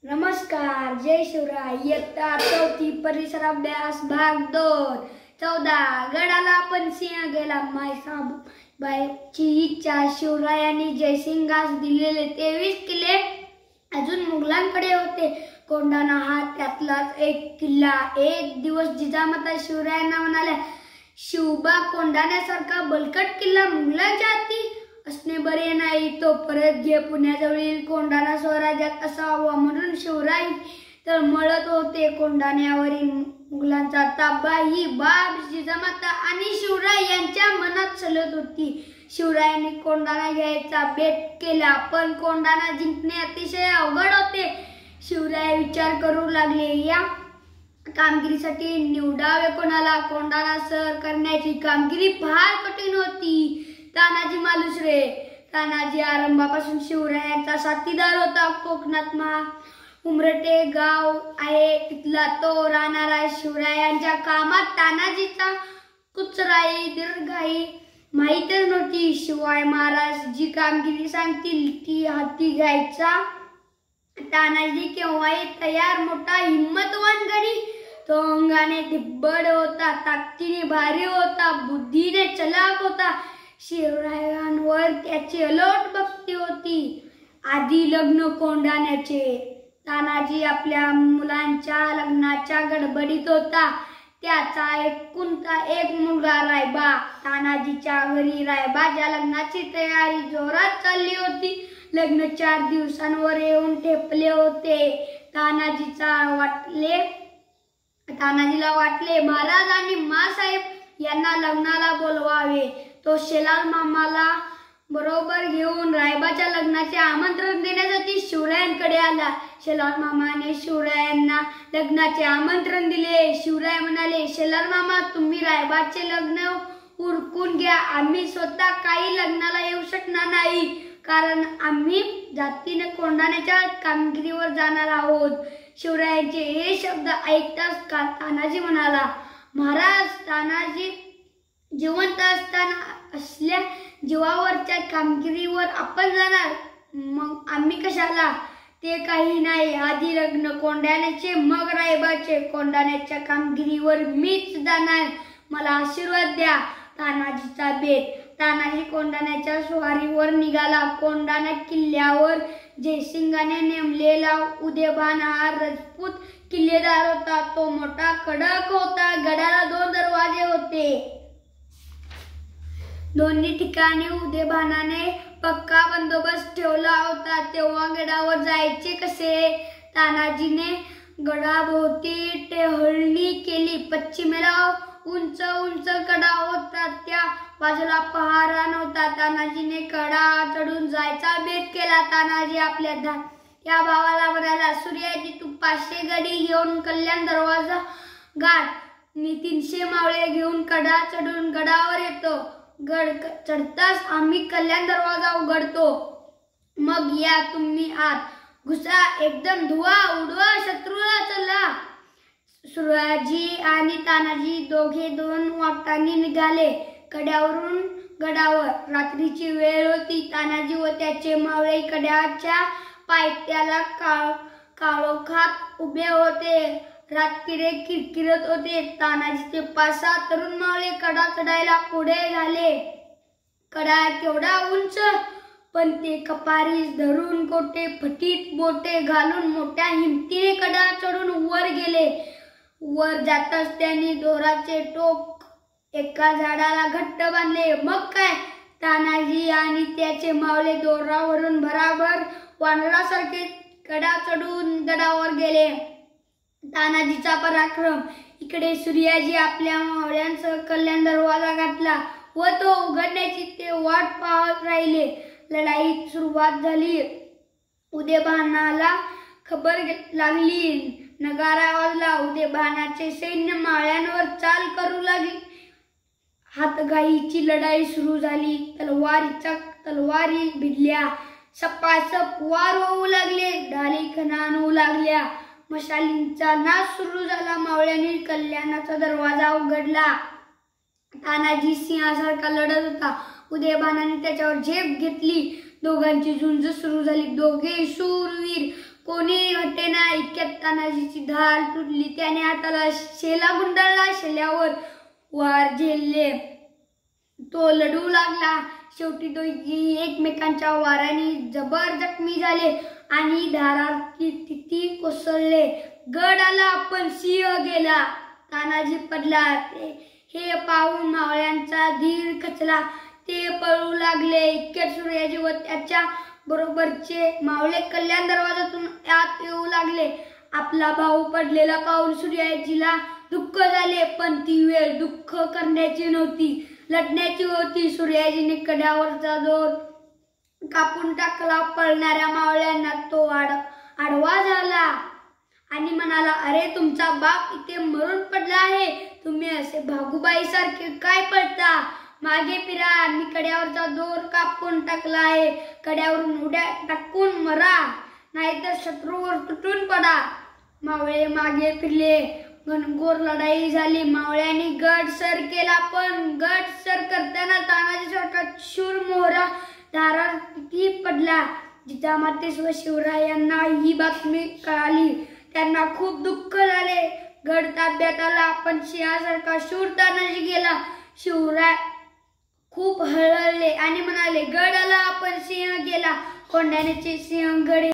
नमस्कार, जय शिवराय. इयत्ता चौथी परिसर अभ्यास भाग 2. 14. गडाला पण सिंह गेला. मायसाबाईची इच्छा. शिवरायांनी जयसिंगास दिलेले 23 किल्ले अजून मुघलांकडे होते. कोंढाणा हा त्यातलाच एक किल्ला. एक दिवस जिजामाता शिवरायांना म्हणाल्या, शिवबा, कोंढाण्यासारखा बलकट किल्ला मुघलांच्या हाती असणे बरे नाही. तो परत घे. पुण्याजवळील कोंढाणा स्वराज्यात असावा म्हणून शिवराय तळमळत होते. कोंढाण्यावरील मुघलांचा ताबा ही बाब जिजामाता आणि शिवराय यांच्या मनात चलत होती. शिवरायांनी कोंढाणा घ्यायचा बेत केला, पण कोंढाणा जिंकणे अतिशय अवघड होते. शिवराय विचार करू लागले, या कामगिरीसाठी निवडावे कोणाला. कोंढाणा सर करण्याची कामगिरी फार कठीण होती. तानाजी मालुसरे. तानाजी आरंभापासून शिवरायांचा साथीदार होता. कोकणात उमरटे गाव आहे, तिथला तो राहणारा. शिवरायांच्या कामात तानाजीचा कुचराई दीर्घाई माहीतच नव्हती. शिवाय महाराज जी कामगिरी सांगतील ती हाती घ्यायचा. तानाजी केव्हाही तयार. मोठा हिम्मतवान गडी. तो अंगाने दिब्बड होता, ताकदीने भारी होता, बुद्धीने चलाक होता. शिवरायांवर त्याची अलोट भक्ती होती. आधी लग्न कोंढाण्याचे. तानाजी आपल्या मुलांच्या लग्नाच्या गडबडीत होता. त्याचा एकुलता एक मुलगा रायबा. तानाजीच्या घरी रायबाच्या लग्नाची तयारी जोरात चालली होती. लग्न 4 दिवसांवर येऊन ठेपले होते. तानाजीला वाटले महाराज आणि माँसाहेब यांना लग्नाला बोलवावे. तो शेलार मामाला बरोबर घेऊन रायबाच्या लग्नाचे आमंत्रण देण्यासाठी शिवरायांकडे आला. शेलार मामाने शिवरायांना लग्नाचे आमंत्रण दिले. शिवराय म्हणाले, शेलार मामा, तुम्ही रायबाचे लग्न उरकून घ्या. आम्ही स्वतः काही लग्नाला येऊ शकणार नाही, कारण आम्ही जातीने कोंढाण्याच्या कामगिरीवर जाणार आहोत. शिवरायांचे हे शब्द ऐकताच तानाजी म्हणाला, महाराज, तानाजी जिवंत असल्या जीवावरच्या कामगिरीवर आपण जाणार, मग आम्ही कशाला? ते काही नाही. आधी लग्न कोंढाण्याचे, मग रायबाचे. कोंढाण्याच्या कामगिरीवर मीच जाणार. मला आशीर्वाद द्या. तानाजीचा बेत. तानाजी कोंढाण्याच्या स्वारीवर निघाला. कोंढाणा किल्ल्यावर जयसिंगाने नेमलेला उदयभान हा राजपूत किल्लेदार होता. तो मोठा कडक होता. गडाला 2 दरवाजे होते. दोन्ही ठिकाणी उदयभानाने पक्का बंदोबस्त ठेवला होता. तेव्हा गडावर जायचे कसे? तानाजीने गडाभोवती टेहळणी केली. पश्चिमेला उंच उंच कडा होता, त्या बाजूला पहारा नव्हता. तानाजीने कडा चढून जायचा बेत केला. तानाजी आपल्या या भावाला म्हणाला, सूर्याजी, तू 500 गडी घेऊन कल्याण दरवाजा गाठ. मी 300 मावळे घेऊन कडा चढून गडावर येतो. गड चढताच आम्ही कल्याण दरवाजा उघडतो. मग या तुम्ही आत घुसा. एकदम धुवा उडवा, शत्रूला चला. सूर्याजी आणि तानाजी दोघे 2 वाटांनी निघाले. कड्यावरून गडावर. रात्रीची वेळ होती. तानाजी व त्याचे मावळे कड्याच्या पायथ्याला काळोखात उभे होते. रातकिडे किरकिरत होते. तानाजीचे 5-6 तरुण मावळे कडा चढायला पुढे झाले. कडा केवढा उंच, पण ते कपारीस धरून कोटे फटीत बोटे घालून मोठ्या हिमतीने कडा चढून वर गेले. वर जाताच त्यांनी दोराचे टोक एका झाडाला घट्ट बांधले. मग काय, तानाजी आणि त्याचे मावळे दोरावरून भराभर वानरासारखे कडा चढून गडावर गेले. तानाजीचा पराक्रम. इकडे सूर्याजी आपल्या मावळ्यांसह कल्याण दरवाजा गाठला व तो उघडण्याची ते वाट पाहत राहिले. लढाईत सुरुवात झाली. उदयभानाला खबर लागली. नगारा वाजला. उदयभानाचे सैन्य मावळ्यांवर चाल करू लागले. हातघाईची लढाई सुरू झाली. तलवारी भिडल्या. सपासप वार होऊ लागले. ढाली खणाणू लागल्या. मशालींचा नाच सुरू झाला. मावळ्यांनी कल्याणाचा दरवाजा उघडला. तानाजी सिंहासारखा लढत होता. उदयभानाने त्याच्यावर झेप घेतली. दोघांची झुंज सुरू झाली. दोघे शूरवीर. कोणी हटेना इतक्यात तानाजीची ढाल तुटली. त्याने हाताला शेला गुंडाळला. शेल्यावर वार झेलले. तो लढू लागला. शेवटी दोघी एकमेकांच्या वाराने जबर जखमी झाले आणि धाराची तिथी कोसळले. गड आला पण सिंह गेला. तानाजी पडला. हे पाहून मावळ्यांचा धीर खचला. ते पळू लागले. इतक्यात सूर्याजी व त्याच्या बरोबरचे मावळे कल्याण दरवाजातून आत येऊ लागले. आपला भाऊ पडलेला पाहून सूर्याजीला दुःख झाले, पण ती वेळ दुःख करण्याची नव्हती, लढण्याची होती. सूर्याजीने कड्यावरचा दोर कापून टाकला. पळणाऱ्या मावळ्यांना तो आडवा झाला आणि म्हणाला, अरे तुमचा बाप इथे मरून पडला आहे, तुम्ही असे भागूबाई सारखे काय पळता? मागे फिरा. मी कड्यावरचा दोर कापून टाकला आहे. कड्यावरून उड्या टाकून मरा, नाहीतर शत्रूवर तुटून पडा. मावळे मागे फिरले. घनघोर लढाई झाली. मावळ्यांनी गड सर केला, पण गड सर करताना तानाजीचा शूर मोहरा धाराती पडला. जिजामातेस व शिवरायांना ही बातमी कळाली. त्यांना खूप दुःख झाले. गड ताब्यात आला, पण सिंहासारखा शूर तानाजी गेला. शिवराय खूप हळहळले आणि म्हणाले, गड आला पण सिंह गेला. कोंढाण्याचे सिंहगड